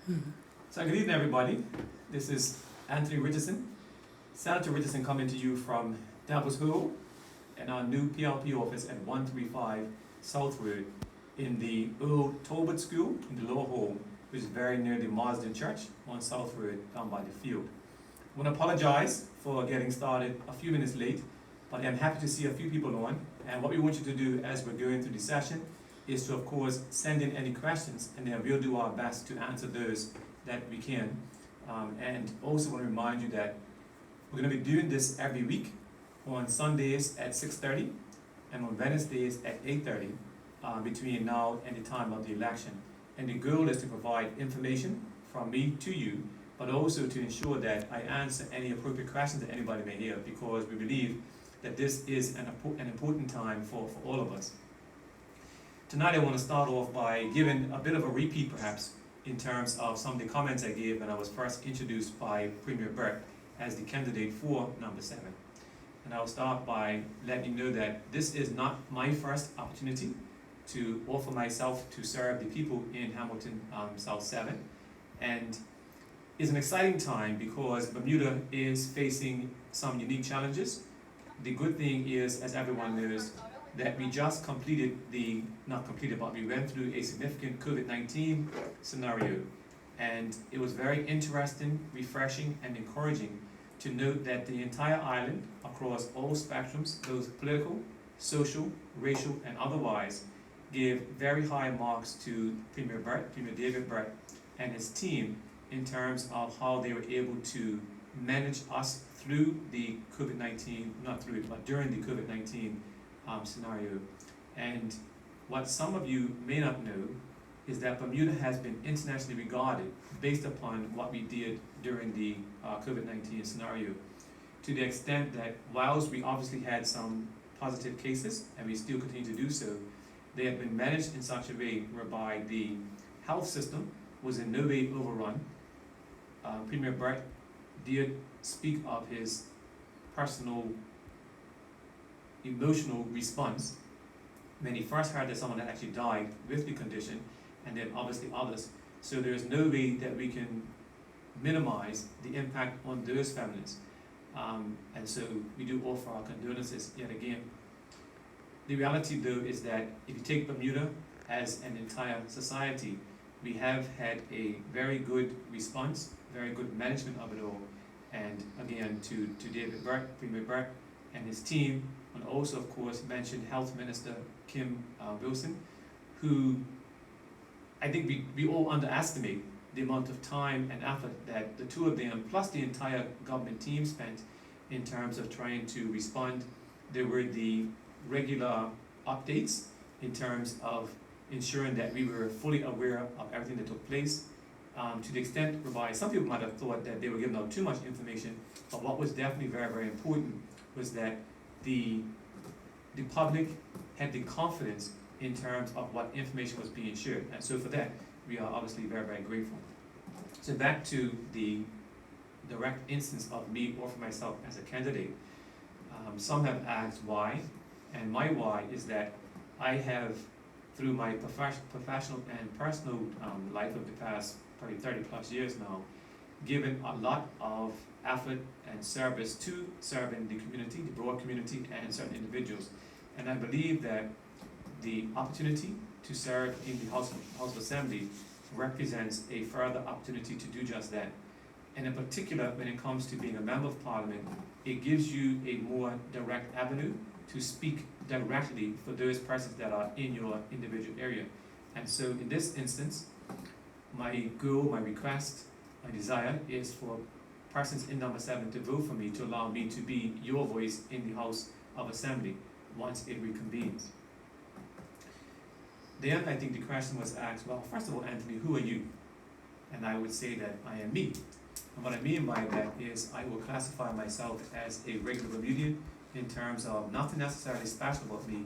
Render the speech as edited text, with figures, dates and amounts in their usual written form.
So good evening, everybody. This is Anthony Richardson, Senator Richardson, coming to you from Devil's Hole and our new PLP office at 135 South Road in the old Tolbert School in the Lower Hall, which is very near the Marsden Church on South Road down by the field. I want to apologize for getting started a few minutes late, but I'm happy to see a few people on. And what we want you to do as we're going through the session is to, of course, send in any questions, and then we'll do our best to answer those that we can. And also want to remind you that we're going to be doing this every week on Sundays at 6:30 and on Wednesdays at 8:30 between now and the time of the election. And the goal is to provide information from me to you, but also to ensure that I answer any appropriate questions that anybody may have, because we believe that this is an important time for all of us. Tonight I want to start off by giving a bit of a repeat, perhaps, in terms of some of the comments I gave when I was first introduced by Premier Burke as the candidate for number 7. And I'll start by letting you know that this is not my first opportunity to offer myself to serve the people in Hamilton South 7. And it's an exciting time because Bermuda is facing some unique challenges. The good thing is, as everyone knows, that we just completed but we went through a significant COVID-19 scenario. And it was very interesting, refreshing, and encouraging to note that the entire island, across all spectrums, both political, social, racial, and otherwise, gave very high marks to Premier David Burke, and his team in terms of how they were able to manage us through the COVID-19, not through it, but during the COVID-19 scenario. And what some of you may not know is that Bermuda has been internationally regarded based upon what we did during the COVID-19 scenario, to the extent that whilst we obviously had some positive cases, and we still continue to do so, they have been managed in such a way whereby the health system was in no way overrun. Premier Burke did speak of his personal emotional response when he first heard that someone had actually died with the condition, and then obviously others. So there is no way that we can minimize the impact on those families. And so we do offer our condolences yet again. The reality, though, is that if you take Bermuda as an entire society, we have had a very good response, very good management of it all. And again, to David Burke, Premier Burke, and his team, and also, of course, mentioned Health Minister Kim Wilson, who I think we all underestimate the amount of time and effort that the two of them, plus the entire government team, spent in terms of trying to respond. There were the regular updates in terms of ensuring that we were fully aware of everything that took place, to the extent whereby some people might have thought that they were giving out too much information, but what was definitely very, very important was that the public had the confidence in terms of what information was being shared. And so for that, we are obviously very, very grateful. So back to the direct instance of me offering myself as a candidate. Some have asked why, and my why is that I have, through my professional and personal life of the past probably 30 plus years now, given a lot of effort and service to serving the community, the broad community, and certain individuals. And I believe that the opportunity to serve in the House of Assembly represents a further opportunity to do just that. And in particular, when it comes to being a member of Parliament, it gives you a more direct avenue to speak directly for those persons that are in your individual area. And so in this instance, my goal, my request, my desire is for persons in number 7 to vote for me, to allow me to be your voice in the House of Assembly once it reconvenes. Then I think the question was asked, well, first of all, Anthony, who are you? And I would say that I am me. And what I mean by that is I will classify myself as a regular Bermudian in terms of nothing necessarily special about me,